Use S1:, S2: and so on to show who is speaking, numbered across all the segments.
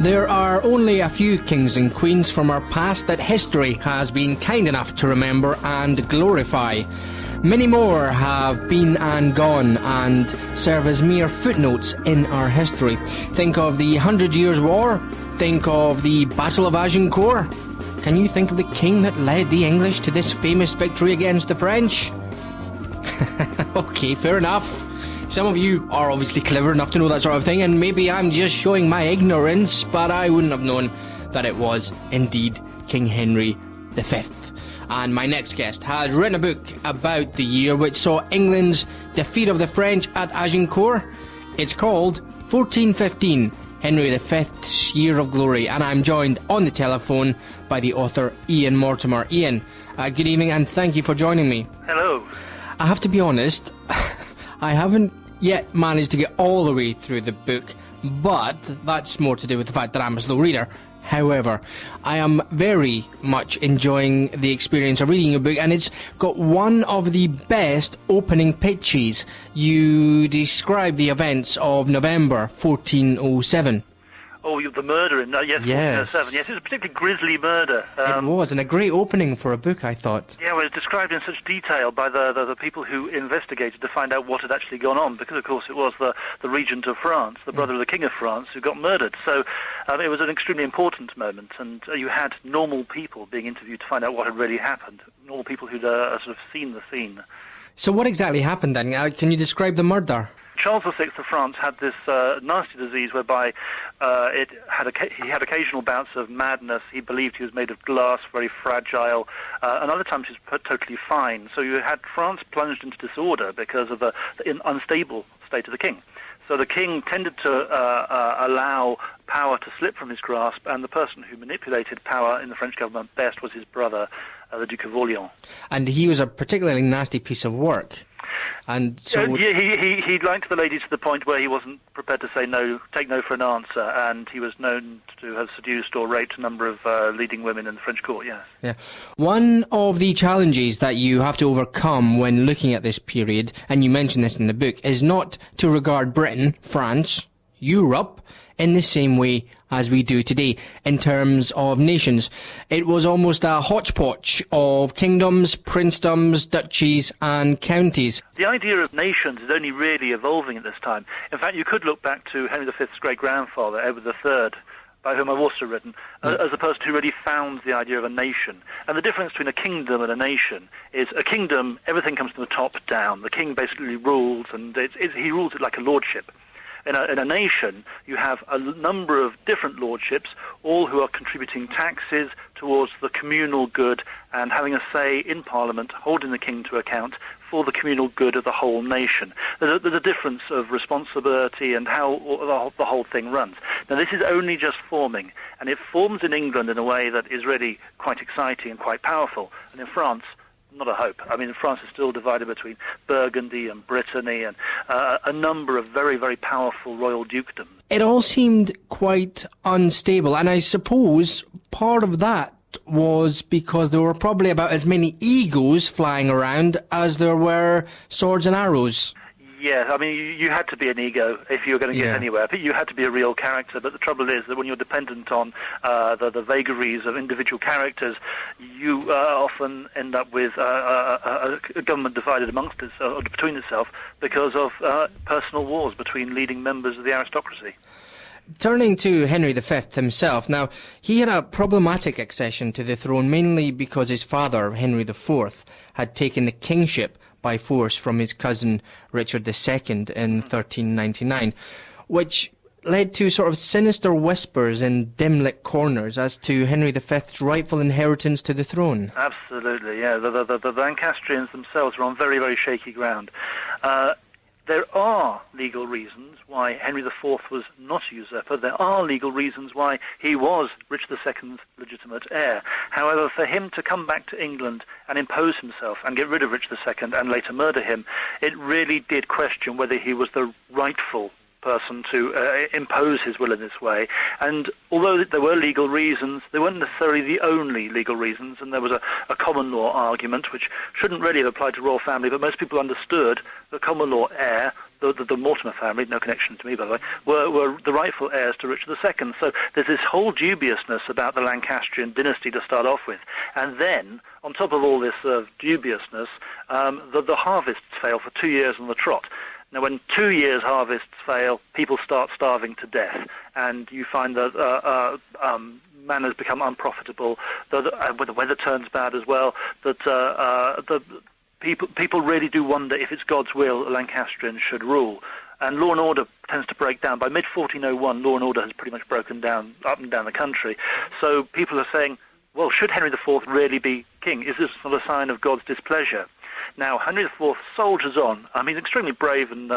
S1: There are only a few kings and queens from our past that history has been kind enough to remember and glorify. Many more have been and gone and serve as mere footnotes in our history. Think of the 100 Years' War. Think of the Battle of Agincourt. Can you think of the king that led the English to this famous victory against the French? Okay, fair enough. Some of you are obviously clever enough to know that sort of thing, and maybe I'm just showing my ignorance, but I wouldn't have known that it was indeed King Henry V. And my next guest has written a book about the year which saw England's defeat of the French at Agincourt. It's called 1415, Henry V's Year of Glory, and I'm joined on the telephone by the author Ian Mortimer. Ian, good evening and thank you for joining me.
S2: Hello.
S1: I have to be honest, I haven't yet managed to get all the way through the book, but that's more to do with the fact that I'm a slow reader. However, I am very much enjoying the experience of reading your book, and it's got one of the best opening pitches. You describe the events of November 1407.
S2: Oh, the murder in yes. 1407. Yes, it was a particularly grisly murder.
S1: It was, and a great opening for a book, I thought.
S2: Yeah, well, it was described in such detail by the people who investigated to find out what had actually gone on, because, of course, it was the regent of France, the brother of the King of France, who got murdered. So it was an extremely important moment, and you had normal people being interviewed to find out what had really happened, normal people who'd sort of seen the scene.
S1: So what exactly happened then? Can you describe the murder?
S2: Charles VI of France had this nasty disease whereby he had occasional bouts of madness. He believed he was made of glass, very fragile, and other times he was totally fine. So you had France plunged into disorder because of the unstable state of the king. So the king tended to allow power to slip from his grasp, and the person who manipulated power in the French government best was his brother, the Duke of Orleans. And
S1: he was a particularly nasty piece of work. And so
S2: he liked the lady to the point where he wasn't prepared to say no, take no for an answer, and he was known to have seduced or raped a number of leading women in the French court, yes.
S1: Yeah. One of the challenges that you have to overcome when looking at this period, and you mention this in the book, is not to regard Britain, France, Europe, in the same way as we do today in terms of nations. It was almost a hodgepodge of kingdoms, princedoms, duchies and counties.
S2: The idea of nations is only really evolving at this time. In fact, you could look back to Henry V's great-grandfather, Edward III, by whom I've also written, as a person who really found the idea of a nation. And the difference between a kingdom and a nation is a kingdom, everything comes from the top down. The king basically rules, and he rules it like a lordship. In a nation, you have a number of different lordships, all who are contributing taxes towards the communal good and having a say in Parliament, holding the king to account for the communal good of the whole nation. There's a difference of responsibility and how the whole thing runs. Now, this is only just forming, and it forms in England in a way that is really quite exciting and quite powerful. And in France, not a hope. I mean, France is still divided between Burgundy and Brittany and a number of very, very powerful royal dukedoms.
S1: It all seemed quite unstable, and I suppose part of that was because there were probably about as many egos flying around as there were swords and arrows.
S2: Yeah, I mean, you had to be an ego if you were going to get anywhere. But you had to be a real character. But the trouble is that when you're dependent on the vagaries of individual characters, you often end up with a government divided amongst itself, or between itself, because of personal wars between leading members of the aristocracy.
S1: Turning to Henry V himself, now, he had a problematic accession to the throne, mainly because his father, Henry IV, had taken the kingship by force from his cousin Richard II in 1399, which led to sort of sinister whispers in dim-lit corners as to Henry V's rightful inheritance to the throne.
S2: Absolutely, yeah. The Lancastrians themselves were on very, very shaky ground. There are legal reasons why Henry IV was not a usurper. There are legal reasons why he was Richard II's legitimate heir. However, for him to come back to England and impose himself and get rid of Richard II and later murder him, it really did question whether he was the rightful person to impose his will in this way. And although there were legal reasons, they weren't necessarily the only legal reasons, and there was a common law argument which shouldn't really have applied to royal family, but most people understood the common law heir, the Mortimer family, no connection to me by the way, were the rightful heirs to Richard II. So there's this whole dubiousness about the Lancastrian dynasty to start off with. And then, on top of all this dubiousness, the harvests fail for 2 years on the trot. Now, when 2 years harvests fail, people start starving to death, and you find that manors become unprofitable, when the weather turns bad as well, that people really do wonder if it's God's will Lancastrians should rule. And law and order tends to break down. By mid-1401, law and order has pretty much broken down up and down the country. So people are saying, well, should Henry IV really be king? Is this not a sign of God's displeasure? Now, Henry IV soldiers on. He's an extremely brave and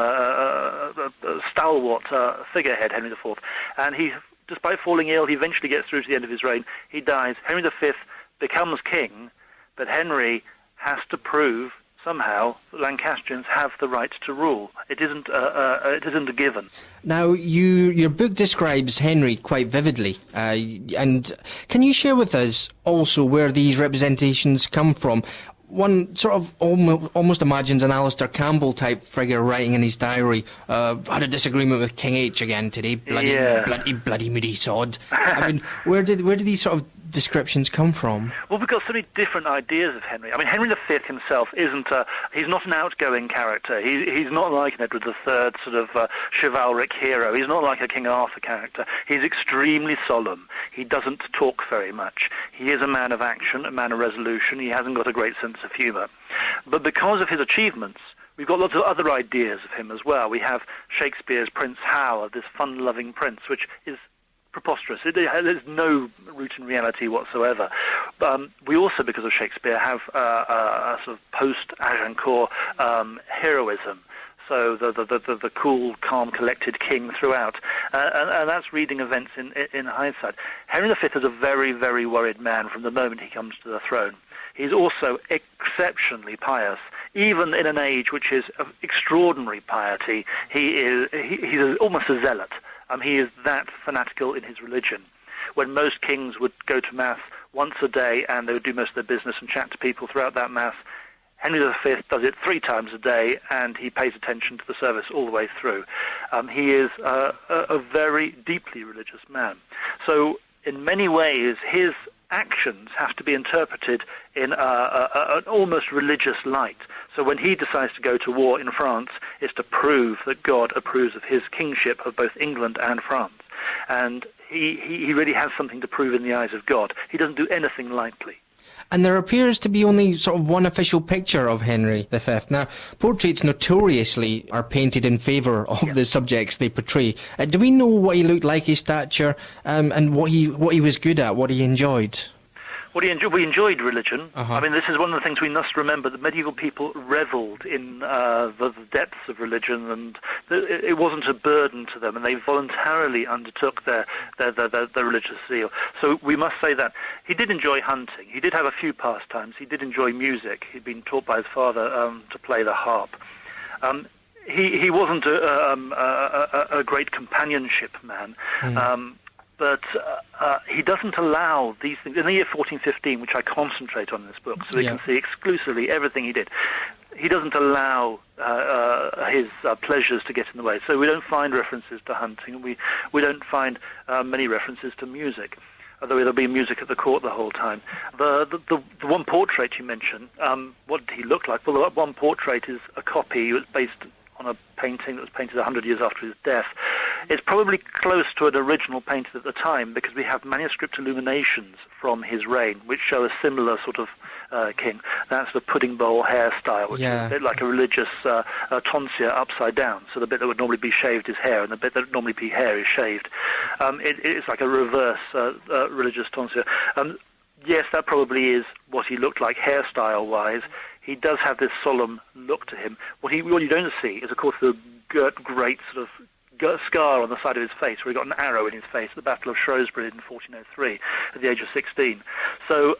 S2: stalwart figurehead, Henry IV. And he, despite falling ill, he eventually gets through to the end of his reign. He dies. Henry V becomes king, but Henry has to prove somehow that Lancastrians have the right to rule. It isn't a given.
S1: Now, your book describes Henry quite vividly, and can you share with us also where these representations come from? One sort of almost imagines an Alistair Campbell-type figure writing in his diary, had a disagreement with King H again today, bloody moody sod. I mean, where did these sort of descriptions come from?
S2: Well, we've got so many different ideas of Henry. I mean, Henry V himself he's not an outgoing character. He's not like an Edward III sort of chivalric hero. He's not like a King Arthur character. He's extremely solemn. He doesn't talk very much. He is a man of action, a man of resolution. He hasn't got a great sense of humour. But because of his achievements, we've got lots of other ideas of him as well. We have Shakespeare's Prince Hal, this fun-loving prince, which is preposterous. There's no root in reality whatsoever. We also, because of Shakespeare, have a sort of post-Agincourt heroism. So the cool, calm, collected king throughout, and that's reading events in hindsight. Henry V is a very, very worried man from the moment he comes to the throne. He's also exceptionally pious, even in an age which is of extraordinary piety. He's almost a zealot. He is that fanatical in his religion. When most kings would go to Mass once a day and they would do most of their business and chat to people throughout that Mass, Henry V does it 3 times a day, and he pays attention to the service all the way through. He is a very deeply religious man. So in many ways, his actions have to be interpreted in an almost religious light. So when he decides to go to war in France, it's to prove that God approves of his kingship of both England and France. And he really has something to prove in the eyes of God. He doesn't do anything lightly.
S1: And there appears to be only sort of one official picture of Henry V. Now, portraits notoriously are painted in favour of the subjects they portray. Do we know what he looked like, his stature, and what he was good at, what he enjoyed?
S2: We enjoyed religion. I mean, this is one of the things we must remember, that medieval people revelled in the depths of religion, and it wasn't a burden to them, and they voluntarily undertook their religious zeal. So we must say that. He did enjoy hunting. He did have a few pastimes. He did enjoy music. He'd been taught by his father to play the harp. He wasn't a great companionship man. But he doesn't allow these things. In the year 1415, which I concentrate on in this book, so we can see exclusively everything he did, he doesn't allow his pleasures to get in the way. So we don't find references to hunting. We don't find many references to music, although there'll be music at the court the whole time. The one portrait you mentioned, what did he look like? Well, that one portrait is a copy. It was based on a painting that was painted 100 years after his death. It's probably close to an original painted at the time, because we have manuscript illuminations from his reign which show a similar sort of king. That's the pudding bowl hairstyle, which is a bit like a religious tonsure upside down. So the bit that would normally be shaved is hair, and the bit that would normally be hair is shaved. It's like a reverse religious tonsure. Yes, that probably is what he looked like hairstyle-wise. He does have this solemn look to him. What you don't see is, of course, the great sort of scar on the side of his face, where he got an arrow in his face at the Battle of Shrewsbury in 1403 at the age of 16. So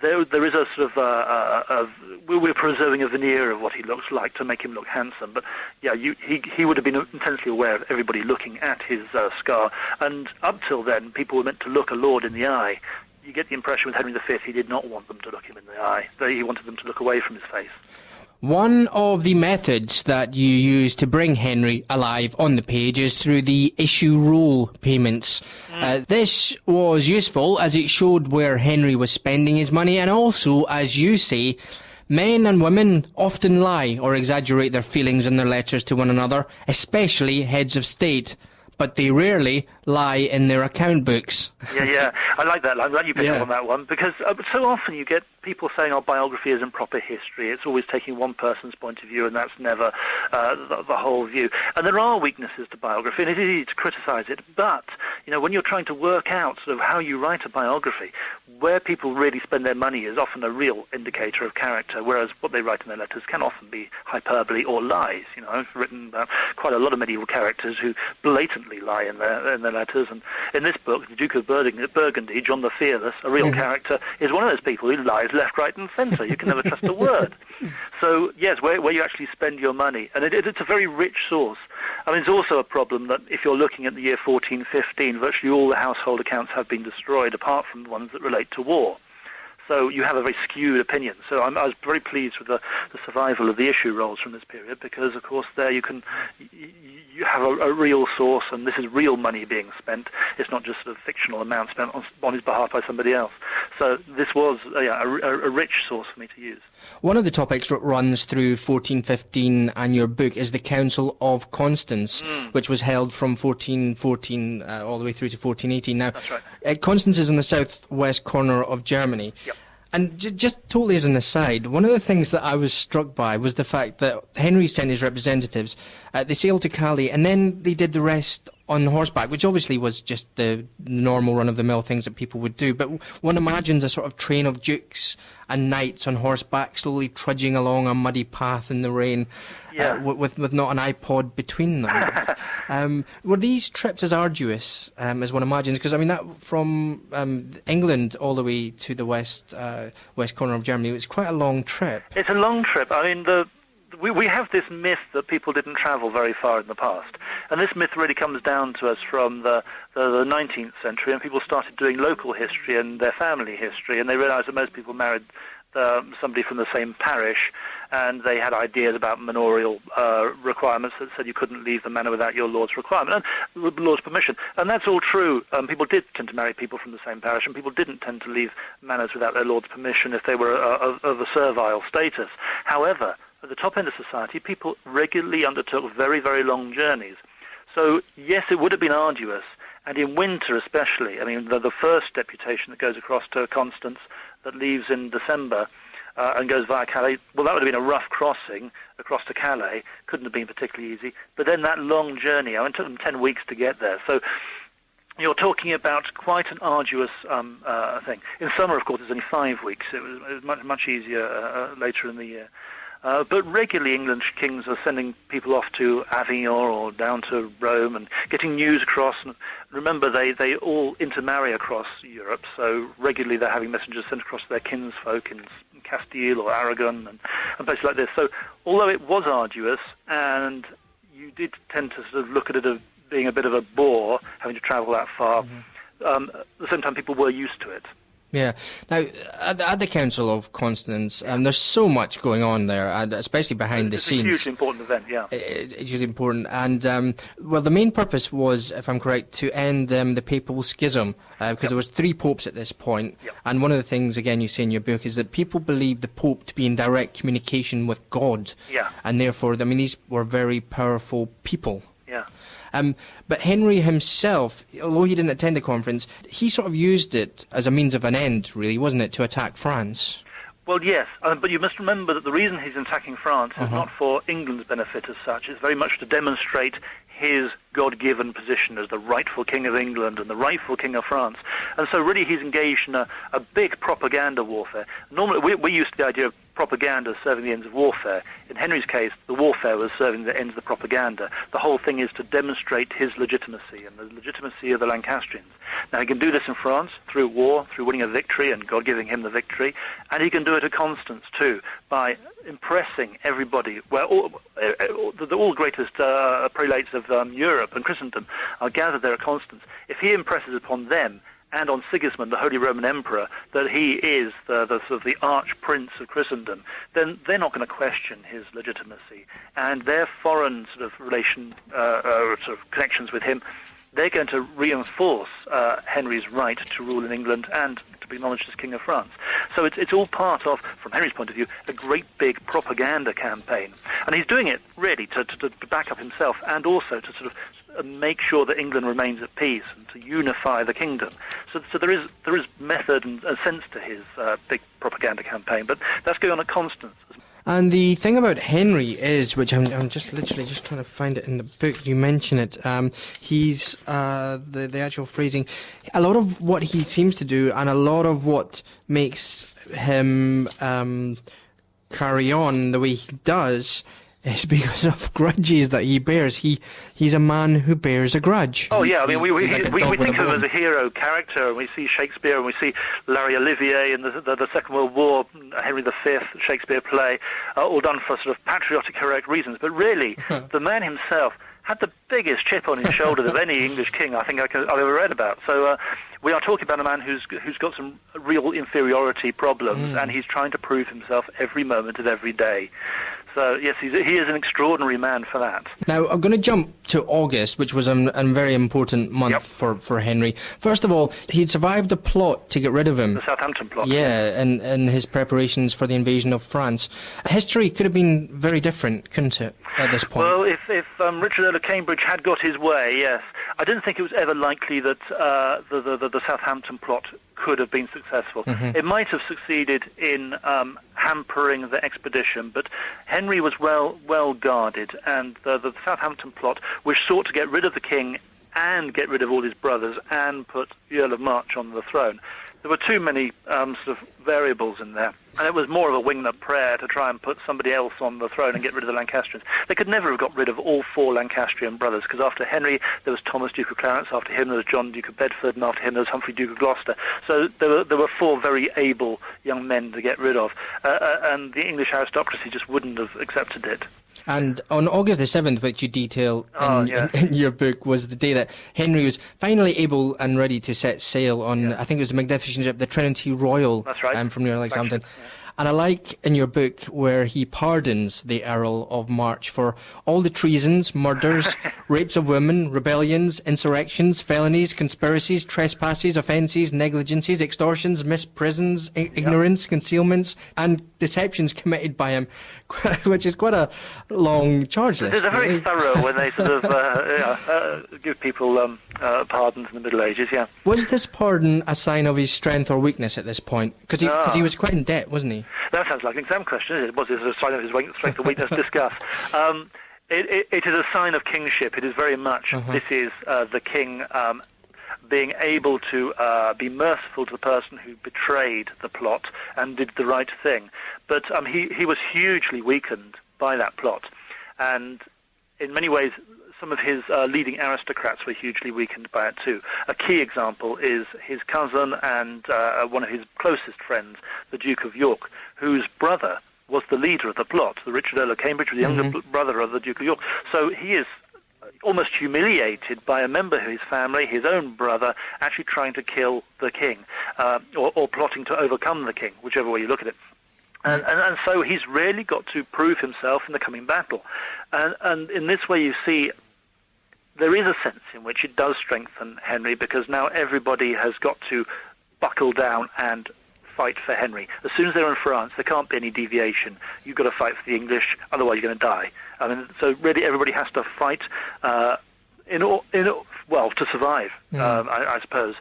S2: there is a sort of we're preserving a veneer of what he looks like to make him look handsome. But yeah, he would have been intensely aware of everybody looking at his scar, and up till then, people were meant to look a lord in the eye. You get the impression with Henry V, he did not want them to look him in the eye. He wanted them to look away from his face.
S1: One of the methods that you use to bring Henry alive on the page is through the issue roll payments. This was useful as it showed where Henry was spending his money, and also, as you say, men and women often lie or exaggerate their feelings in their letters to one another, especially heads of state, but they rarely lie in their account books.
S2: Yeah, I like that. I'm glad you picked up on that one, because so often you get people saying, biography isn't proper history. It's always taking one person's point of view, and that's never the whole view. And there are weaknesses to biography, and it is easy to criticise it. But, when you're trying to work out sort of how you write a biography, where people really spend their money is often a real indicator of character, whereas what they write in their letters can often be hyperbole or lies. I've written about quite a lot of medieval characters who blatantly lie in their letters, and in this book, the Duke of Burgundy, John the Fearless, a real character, is one of those people who lies left, right, and centre. You can never trust a word. So, yes, where you actually spend your money, and it's a very rich source. I mean, it's also a problem that if you're looking at the year 1415, virtually all the household accounts have been destroyed, apart from the ones that relate to war. So you have a very skewed opinion. So I was very pleased with the survival of the issue rolls from this period, because, of course, there you have a real source, and this is real money being spent. It's not just a fictional amount spent on his behalf by somebody else. So this was a rich source for me to use.
S1: One of the topics that runs through 1415 and your book is the Council of Constance, which was held from 1414 all the way through to 1418. Now,
S2: that's right.
S1: Constance is in the southwest corner of Germany.
S2: Yep.
S1: And just totally as an aside, one of the things that I was struck by was the fact that Henry sent his representatives, they sailed to Calais, and then they did the rest on horseback, which obviously was just the normal run-of-the-mill things that people would do. But one imagines a sort of train of dukes and knights on horseback slowly trudging along a muddy path in the rain, with not an iPod between them. Were these trips as arduous as one imagines? Because, I mean, that from England all the way to the west corner of Germany, it was quite a long trip.
S2: It's a long trip. I mean, we have this myth that people didn't travel very far in the past. And this myth really comes down to us from the 19th century, and people started doing local history and their family history, and they realized that most people married somebody from the same parish, and they had ideas about manorial requirements that said you couldn't leave the manor without your lord's requirement, and lord's permission. And that's all true. People did tend to marry people from the same parish, and people didn't tend to leave manors without their lord's permission if they were of a servile status. However, at the top end of society, people regularly undertook very, very long journeys. So, yes, it would have been arduous, and in winter especially. I mean, the first deputation that goes across to Constance that leaves in December and goes via Calais, well, that would have been a rough crossing across to Calais. Couldn't have been particularly easy. But then that long journey, it took them 10 weeks to get there. So you're talking about quite an arduous thing. In summer, of course, it's only 5 weeks. It was much easier later in the year. But regularly English kings are sending people off to Avignon or down to Rome and getting news across. And remember, they all intermarry across Europe, so regularly they're having messengers sent across their kinsfolk in Castile or Aragon and places like this. So although it was arduous, and you did tend to sort of look at it as being a bit of a bore, having to travel that far, at the same time people were used to it.
S1: Yeah. Now, at the Council of Constance, there's so much going on there, and especially behind the scenes.
S2: It's a hugely important event, yeah.
S1: It's hugely important. And, well, the main purpose was, if I'm correct, to end the papal schism, because there was 3 popes at this point. And one of the things, again, you say in your book, is that people believed the Pope to be in direct communication with God. And therefore, I mean, these were very powerful people. But Henry himself, although he didn't attend the conference, he sort of used it as a means of an end, really, wasn't it, to attack France?
S2: Well, yes, but you must remember that the reason he's attacking France is not for England's benefit as such. It's very much to demonstrate his God-given position as the rightful king of England and the rightful king of France. And so really he's engaged in a big propaganda warfare. Normally we're used to the idea of propaganda serving the ends of warfare. In Henry's case, the warfare was serving the ends of the propaganda. The whole thing is to demonstrate his legitimacy and the legitimacy of the Lancastrians. Now, he can do this in France through war, through winning a victory and God giving him the victory, and he can do it at Constance too, by impressing everybody, where all greatest prelates of Europe and Christendom are gathered there at Constance. If he impresses upon them and on Sigismund, the Holy Roman Emperor, that he is the sort of the arch prince of Christendom, then they're not going to question his legitimacy. And their foreign sort of sort of connections with him, they're going to reinforce Henry's right to rule in England and to be acknowledged as King of France. So it's all part of, from Henry's point of view, a great big propaganda campaign. And he's doing it really to back up himself, and also to sort of make sure that England remains at peace and to unify the kingdom. So there is method and sense to his big propaganda campaign, but that's going on at Constance.
S1: And the thing about Henry is, which I'm just literally just trying to find it in the book, you mention it, he's, the actual phrasing, a lot of what he seems to do and a lot of what makes him carry on the way he does is because of grudges that he bears. He's a man who bears a grudge.
S2: Oh yeah, I mean we think of him as a hero character, and we see Shakespeare and we see Larry Olivier in the Second World War, Henry V Shakespeare play, all done for sort of patriotic, heroic reasons. But really, the man himself had the biggest chip on his shoulder of any English king I think I've ever read about. So we are talking about a man who's got some real inferiority problems, and he's trying to prove himself every moment of every day. So, yes, he is an extraordinary man for that.
S1: Now, I'm going to jump to August, which was a very important month for Henry. First of all, he'd survived a plot to get rid of him.
S2: The Southampton plot.
S1: Yeah, and his preparations for the invasion of France. History could have been very different, couldn't it, at this point?
S2: Well, if Richard Earl of Cambridge had got his way, yes. I didn't think it was ever likely that the Southampton plot could have been successful. It might have succeeded in hampering the expedition, but Henry was well guarded, and the Southampton plot, which sought to get rid of the king and get rid of all his brothers and put the Earl of March on the throne. There were too many sort of variables in there, and it was more of a wing-nut prayer to try and put somebody else on the throne and get rid of the Lancastrians. They could never have got rid of all four Lancastrian brothers, because after Henry there was Thomas, Duke of Clarence, after him there was John, Duke of Bedford, and after him there was Humphrey, Duke of Gloucester. So there were four very able young men to get rid of, and the English aristocracy just wouldn't have accepted it.
S1: And on August the 7th, which you detail in your book, was the day that Henry was finally able and ready to set sail on, I think it was the magnificent ship, the Trinity Royal.
S2: That's right.
S1: From near Southampton. And I like in your book where he pardons the Earl of March for all the treasons, murders, rapes of women, rebellions, insurrections, felonies, conspiracies, trespasses, offences, negligences, extortions, misprisons, ignorance, concealments, and deceptions committed by him, which is quite a long charge list.
S2: They're very thorough when they sort of give people pardons in the Middle Ages, yeah.
S1: Was this pardon a sign of his strength or weakness at this point? Because he was quite in debt, wasn't he?
S2: That sounds like an exam question, isn't it? Was it a sign of his strength or weakness? Discuss. It is a sign of kingship. It is very much, this is the king being able to be merciful to the person who betrayed the plot and did the right thing. But he was hugely weakened by that plot. And in many ways, some of his leading aristocrats were hugely weakened by it too. A key example is his cousin and one of his closest friends, the Duke of York, whose brother was the leader of the plot. The Richard Earl of Cambridge was the younger brother of the Duke of York. So he is almost humiliated by a member of his family, his own brother, actually trying to kill the king, or plotting to overcome the king, whichever way you look at it. And so he's really got to prove himself in the coming battle. And in this way you see there is a sense in which it does strengthen Henry, because now everybody has got to buckle down and fight for Henry. As soon as they're in France, there can't be any deviation. You've got to fight for the English, otherwise you're going to die. I mean, so really everybody has to fight to survive, I suppose.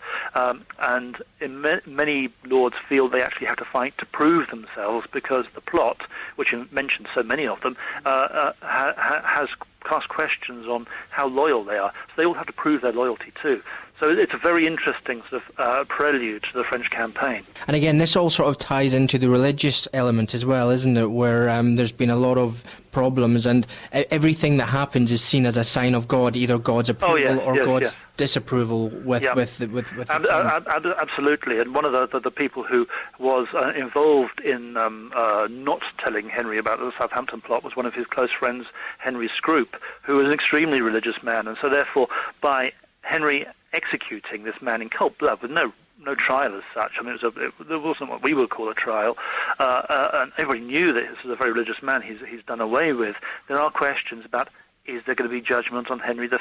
S2: And in many lords feel they actually have to fight to prove themselves, because the plot, which you mentioned so many of them, has cast questions on how loyal they are. So they all have to prove their loyalty too. So it's a very interesting sort of prelude to the French campaign.
S1: And again, this all sort of ties into the religious element as well, isn't it? Where there's been a lot of problems, and everything that happens is seen as a sign of God, either God's approval or God's disapproval with
S2: absolutely. And one of the people who was involved in not telling Henry about the Southampton plot was one of his close friends, Henry Scrope, who was an extremely religious man, and so therefore by Henry executing this man in cold blood with no trial as such. I mean, there wasn't what we would call a trial, and everybody knew that this was a very religious man he's done away with. There are questions about, is there going to be judgment on Henry V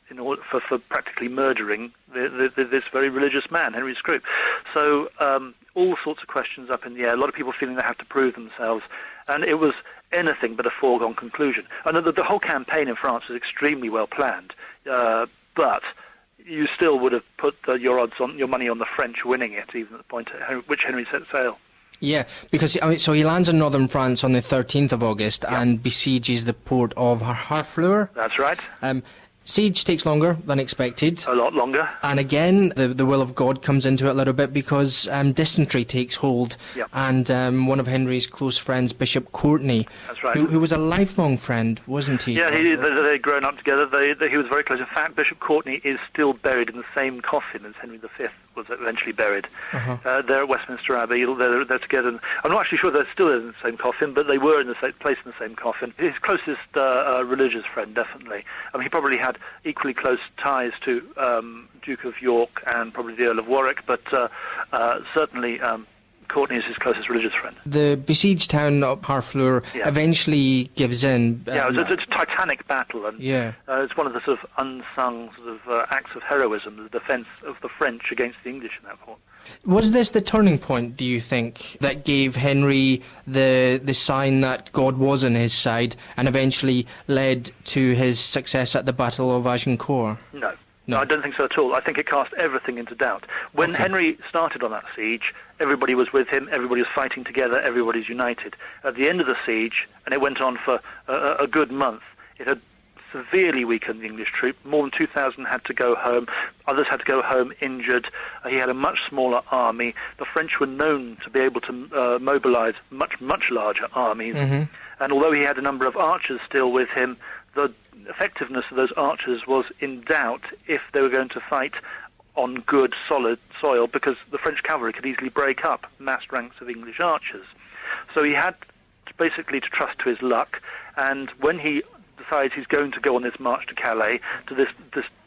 S2: in order for practically murdering this very religious man, Henry Scrope? So all sorts of questions up in the air, a lot of people feeling they have to prove themselves, and it was anything but a foregone conclusion. And the whole campaign in France was extremely well planned, but you still would have put your money on the French winning it, even at the point at which Henry set sail.
S1: Yeah, because so he lands in northern France on the 13th of August and besieges the port of Harfleur.
S2: That's right.
S1: Siege takes longer than expected.
S2: A lot longer.
S1: And again, the will of God comes into it a little bit, because dysentery takes hold.
S2: Yep.
S1: And one of Henry's close friends, Bishop Courtenay,
S2: that's right,
S1: who was a lifelong friend, wasn't he?
S2: Yeah, they'd grown up together. He was very close. In fact, Bishop Courtenay is still buried in the same coffin as Henry V was eventually buried. They're at Westminster Abbey. They're together. I'm not actually sure they're still in the same coffin, but they were in the same place in the same coffin. His closest religious friend, definitely. I mean, he probably had equally close ties to Duke of York and probably the Earl of Warwick, but certainly Courtenay is his closest religious friend. The
S1: besieged town of Harfleur eventually gives in.
S2: It's a titanic battle, and it's one of the sort of unsung sort of acts of heroism, the defence of the French against the English in that port.
S1: Was this the turning point, do you think, that gave Henry the sign that God was on his side, and eventually led to his success at the Battle of Agincourt?
S2: No, I don't think so at all. I think it cast everything into doubt. When Henry started on that siege, everybody was with him, everybody was fighting together, everybody's united. At the end of the siege, and it went on for a good month, it had severely weakened the English troop. More than 2,000 had to go home. Others had to go home injured. He had a much smaller army. The French were known to be able to mobilize much, much larger armies. And although he had a number of archers still with him, the effectiveness of those archers was in doubt if they were going to fight on good, solid soil, because the French cavalry could easily break up massed ranks of English archers. So he had basically to trust to his luck, and when he decides he's going to go on this march to Calais, to this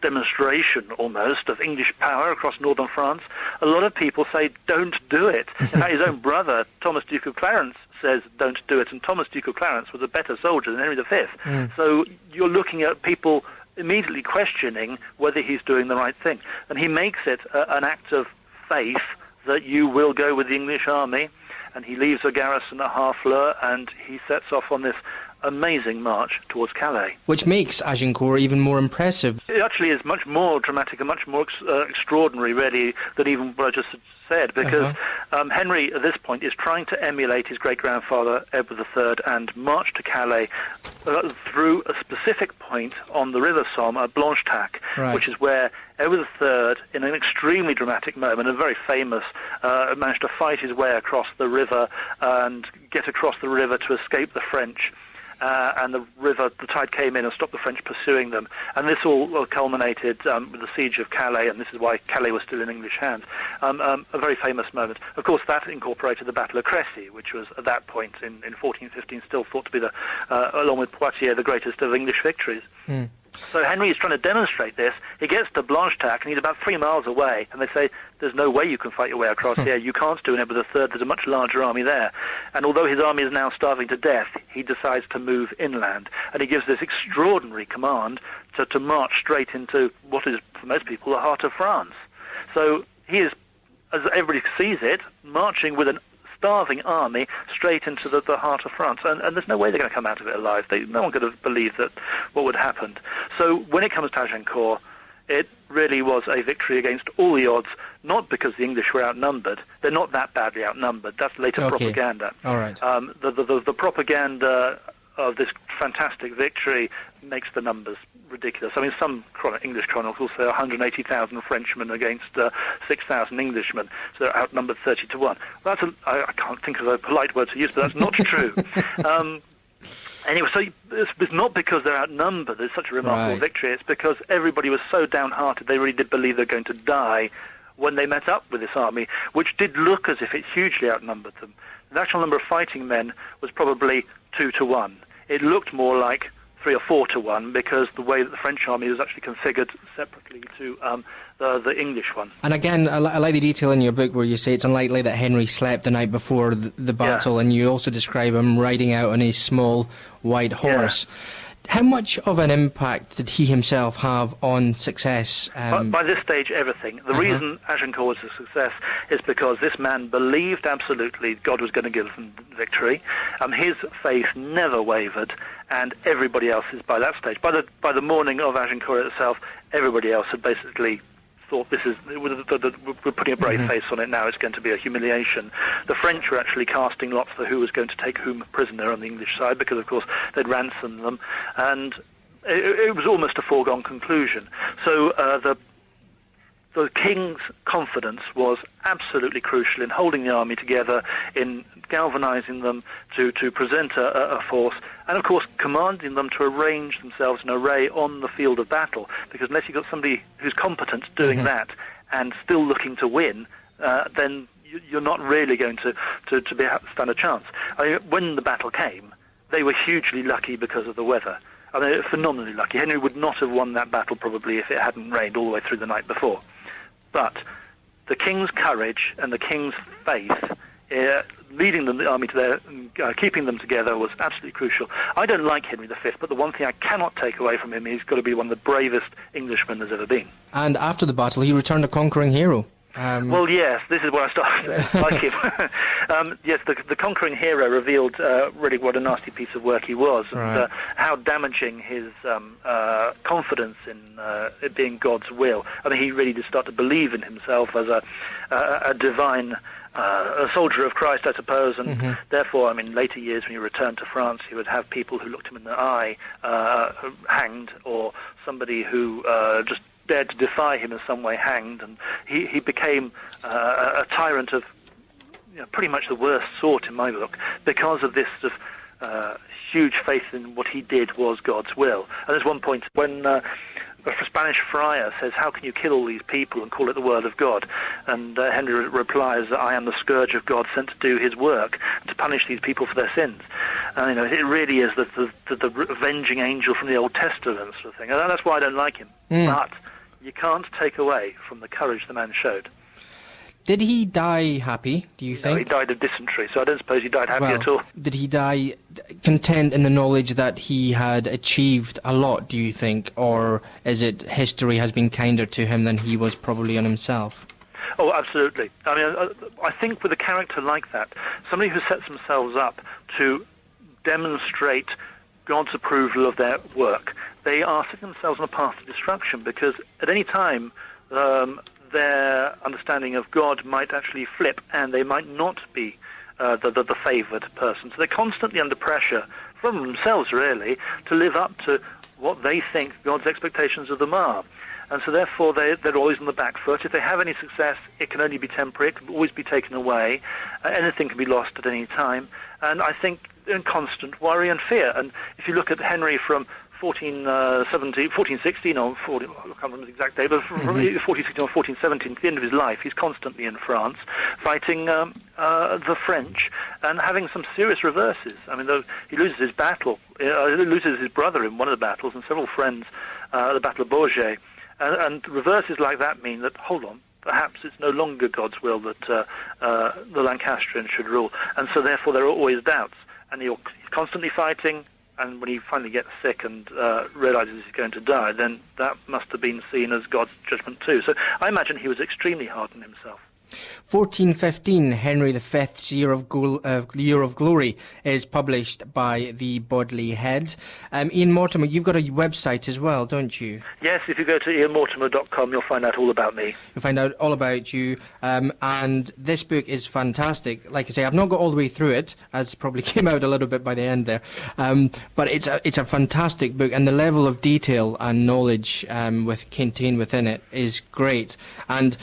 S2: demonstration almost of English power across northern France, a lot of people say, don't do it. In fact, his own brother, Thomas Duke of Clarence, says don't do it, and Thomas Duke of Clarence was a better soldier than Henry V. So you're looking at people immediately questioning whether he's doing the right thing. And he makes it an act of faith that you will go with the English army, and he leaves a garrison at Harfleur, and he sets off on this amazing march towards Calais.
S1: Which makes Agincourt even more impressive.
S2: It actually is much more dramatic and much more extraordinary, really, than even what I just said, because Henry, at this point, is trying to emulate his great-grandfather, Edward III, and march to Calais through a specific point on the River Somme at Blanchetaque, which is where Edward III, in an extremely dramatic moment, and very famous, managed to fight his way across the river and get across the river to escape the French. And the tide came in and stopped the French pursuing them. And this all culminated with the siege of Calais, and this is why Calais was still in English hands. A very famous moment. Of course, that incorporated the Battle of Crécy, which was, at that point, in 1415, still thought to be, along with Poitiers, the greatest of English victories. So Henry is trying to demonstrate this. He gets to Blanchetaque, and he's about 3 miles away, and they say, there's no way you can fight your way across here. You can't do it with a third. There's a much larger army there. And although his army is now starving to death, he decides to move inland, and he gives this extraordinary command to march straight into what is, for most people, the heart of France. So he is, as everybody sees it, marching with an starving army straight into the heart of France, and there's no way they're going to come out of it alive. No one could have believed that what would happen. So when it comes to Agincourt, it really was a victory against all the odds, not because the English were outnumbered. They're not that badly outnumbered. That's later propaganda.
S1: All right.
S2: The propaganda of this fantastic victory makes the numbers ridiculous. I mean, some English chronicles say 180,000 Frenchmen against 6,000 Englishmen, so they're outnumbered 30 to 1. Well, I can't think of a polite word to use, but that's not true. Anyway, so it's not because they're outnumbered, it's such a remarkable victory, it's because everybody was so downhearted, they really did believe they're going to die when they met up with this army, which did look as if it hugely outnumbered them. The actual number of fighting men was probably 2 to 1. It looked more like 3 or 4 to 1, because the way that the French army was actually configured separately to the English one.
S1: And again, I like the detail in your book where you say it's unlikely that Henry slept the night before the battle, and you also describe him riding out on a small white horse. How much of an impact did he himself have on success?
S2: By this stage, everything. The reason Agincourt was a success is because this man believed absolutely God was going to give them victory. His faith never wavered, and everybody else is by that stage. By the morning of Agincourt itself, everybody else had basically thought we're putting a brave face on it now, it's going to be a humiliation. The French were actually casting lots for who was going to take whom prisoner on the English side, because of course they'd ransomed them, and it was almost a foregone conclusion. So the king's confidence was absolutely crucial in holding the army together, in galvanizing them to present a force, and of course commanding them to arrange themselves in array on the field of battle, because unless you've got somebody who's competent doing that and still looking to win, then you're not really going to stand a chance. I mean, when the battle came, they were hugely lucky because of the weather. I mean, phenomenally lucky. Henry would not have won that battle probably if it hadn't rained all the way through the night before. But the king's courage and the king's faith, leading the army to there, keeping them together, was absolutely crucial. I don't like Henry V, but the one thing I cannot take away from him, he's got to be one of the bravest Englishmen there's ever been.
S1: And after the battle, he returned a conquering hero.
S2: Well, yes, this is where I started to like him. Yes, the conquering hero revealed really what a nasty piece of work he was, and how damaging his confidence in it being God's will. I mean, he really did start to believe in himself as a divine a soldier of Christ, I suppose, and therefore, I mean, later years when he returned to France, he would have people who looked him in the eye hanged, or somebody who just dared to defy him in some way hanged, and he became a tyrant of pretty much the worst sort in my book, because of this sort of huge faith in what he did was God's will. And there's one point when a Spanish friar says, "How can you kill all these people and call it the word of God?" And Henry replies that I am the scourge of God sent to do his work, to punish these people for their sins. And it really is the avenging angel from the Old Testament sort of thing. And that's why I don't like him. But you can't take away from the courage the man showed.
S1: Did he die happy, do you think?
S2: No, he died of dysentery, so I don't suppose he died happy at all.
S1: Did he die content in the knowledge that he had achieved a lot, do you think? Or is it history has been kinder to him than he was probably on himself?
S2: Oh, absolutely. I mean, I think with a character like that, somebody who sets themselves up to demonstrate God's approval of their work, they are setting themselves on a path to destruction, because at any time their understanding of God might actually flip, and they might not be the favoured person. So they're constantly under pressure from themselves, really, to live up to what they think God's expectations of them are. And so therefore they're always on the back foot. If they have any success, it can only be temporary, it can always be taken away, anything can be lost at any time, and I think in constant worry and fear. And if you look at Henry from 1416 or 40, I can't remember the exact day, but from 1416 or 1417 to the end of his life, he's constantly in France fighting the French and having some serious reverses. I mean, he loses his battle, he loses his brother in one of the battles and several friends at the Battle of Bourget. And reverses like that mean that, hold on, perhaps it's no longer God's will that the Lancastrians should rule. And so therefore there are always doubts. And he's constantly fighting, and when he finally gets sick and realizes he's going to die, then that must have been seen as God's judgment too. So I imagine he was extremely hard on himself.
S1: 1415, Henry V's Year of Glory, is published by the Bodley Head. Ian Mortimer, you've got a website as well, don't you?
S2: Yes, if you go to ianmortimer.com, you'll find out all about me.
S1: You'll find out all about you, and this book is fantastic. Like I say, I've not got all the way through it, as probably came out a little bit by the end there, but it's a fantastic book, and the level of detail and knowledge contained within it is great. And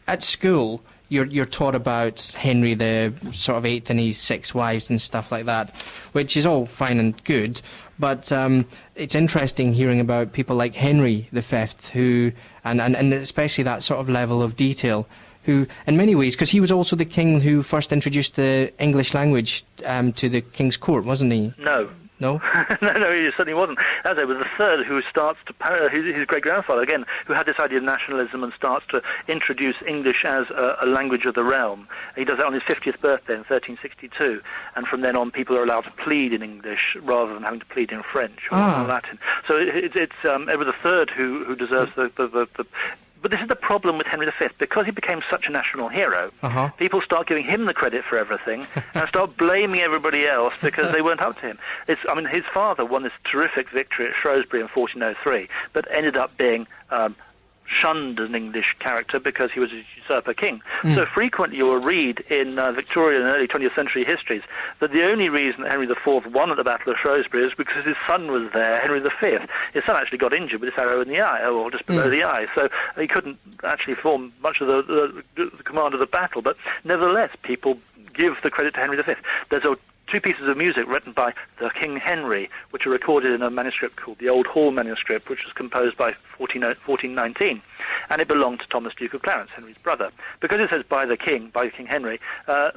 S1: at school, you're taught about Henry the sort of 8th and his 6 wives and stuff like that, which is all fine and good, but it's interesting hearing about people like Henry V, who, and especially that sort of level of detail, who, in many ways, because he was also the king who first introduced the English language to the king's court, wasn't he?
S2: No,
S1: No?
S2: No, he certainly wasn't. As it was the third who starts to his great-grandfather, again, who had this idea of nationalism and starts to introduce English as a language of the realm. He does that on his 50th birthday in 1362, and from then on people are allowed to plead in English rather than having to plead in French or Latin. So it's Edward III who deserves the But this is the problem with Henry V. Because he became such a national hero, people start giving him the credit for everything and start blaming everybody else because they weren't up to him. His father won this terrific victory at Shrewsbury in 1403, but ended up being shunned as an English character because he was a usurper king. So frequently you will read in Victorian and early 20th century histories that the only reason that Henry IV won at the Battle of Shrewsbury is because his son was there, Henry V. His son actually got injured with this arrow in the eye, or just below the eye, so he couldn't actually form much of the command of the battle, but nevertheless people give the credit to Henry V. There's two pieces of music written by the King Henry, which are recorded in a manuscript called the Old Hall manuscript, which was composed by 1419, and it belonged to Thomas, Duke of Clarence, Henry's brother. Because it says by King Henry,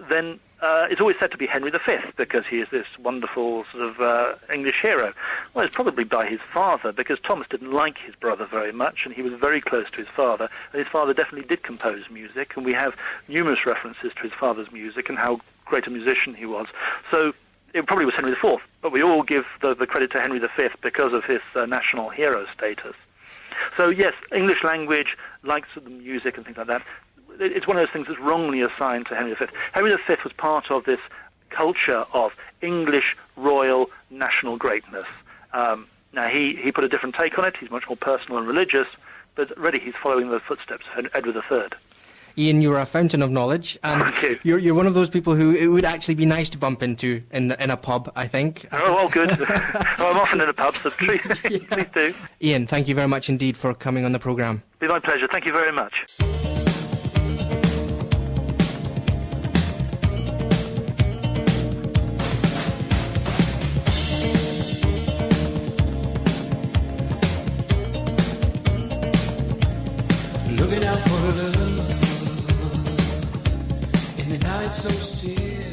S2: then it's always said to be Henry V, because he is this wonderful sort of English hero. Well, it's probably by his father, because Thomas didn't like his brother very much, and he was very close to his father, and his father definitely did compose music, and we have numerous references to his father's music and how great a musician he was. So it probably was Henry IV, but we all give the credit to Henry V because of his national hero status. So yes, English language, likes of the music and things like that, it's one of those things that's wrongly assigned to Henry V. Henry V was part of this culture of English royal national greatness. Now he put a different take on it, he's much more personal and religious, but really he's following the footsteps of Edward III.
S1: Ian, you're a fountain of knowledge, and
S2: Thank you.
S1: You're one of those people who it would actually be nice to bump into in a pub, I think.
S2: Oh, well, good. I'm often in a pub, so please do.
S1: Ian, thank you very much indeed for coming on the programme.
S2: It's been my pleasure. Thank you very much.
S3: Looking out for love in the night so still.